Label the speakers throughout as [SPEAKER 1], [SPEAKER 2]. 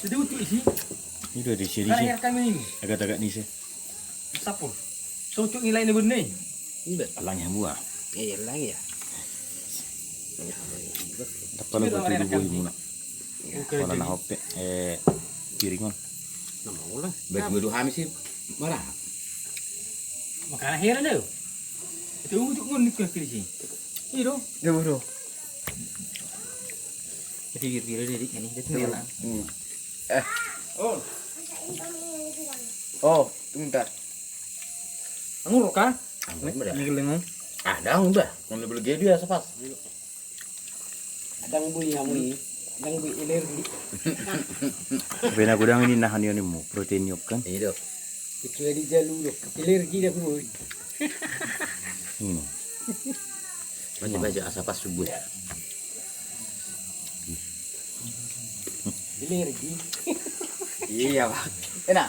[SPEAKER 1] Jadi utuh isi.
[SPEAKER 2] Ini udah di sini
[SPEAKER 1] Karena
[SPEAKER 2] sih.
[SPEAKER 1] air kami ini.
[SPEAKER 2] Agak-agak nih sih.
[SPEAKER 1] Sapur. So utuh nilai ni benda ni.
[SPEAKER 3] Iya.
[SPEAKER 2] Alang yang buah.
[SPEAKER 3] Iya lang ya.
[SPEAKER 2] Dapat lah batu dulu ibu nak.
[SPEAKER 1] Oke.
[SPEAKER 2] Kalau nak hopek piringan.
[SPEAKER 3] Nama ulang. Baju hamil sih malah.
[SPEAKER 1] Makanan heran dah. Itu utuh pun nikah ke sini. Ini doh.
[SPEAKER 3] Ya bodoh.
[SPEAKER 1] Jadi kira-kira dia ini dia tinggal.
[SPEAKER 3] Oh. Oh, bentar.
[SPEAKER 1] Anggur kan?
[SPEAKER 3] Ini
[SPEAKER 1] geleng.
[SPEAKER 3] Ada udah. Mau beli dia sepas. Adang bui hamui. Adang bui alergi.
[SPEAKER 2] Tapi nak gudang ini nahan ni mu protein yuk kan.
[SPEAKER 3] Iya dok. Kecuali jalur dok. Alergi dah bui.
[SPEAKER 2] Ini.
[SPEAKER 3] Baca-baca asapas subuh. Alergi. Iya pak. Enak.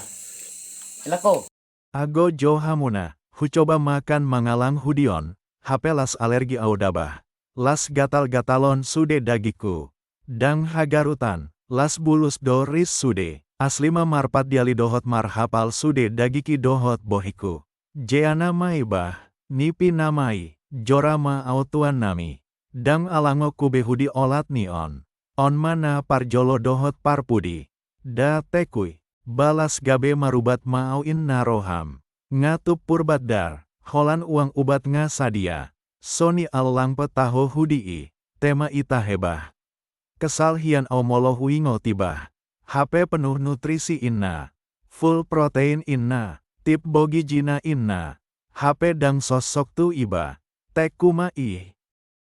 [SPEAKER 3] Enak kok.
[SPEAKER 4] Ago Jo Hamuna, hucoba makan mangalang hudion, hapelas alergi audabah. Las gatal-gatalon sude dagiku. Dang hagarutan, las bulus doris sude. Aslima marpat diali dohot marhapal sude dagiki dohot bohiku. Jeana maibah, nipi namai, jorama autuan nami. Dang alango kubehudi olat nion. On mana parjolo dohot parpudi. Da tekui, balas gabe marubat mauin naroham. Ngatup purbat dar, holan uang ubat ngasadia. Soni alang petaho hudii, tema ita hebah. Kesal hian omolo huingo tibah. HP penuh nutrisi inna. Full protein inna. Tip bogi jina inna. HP dang sosok tu iba. Tek kuma ih.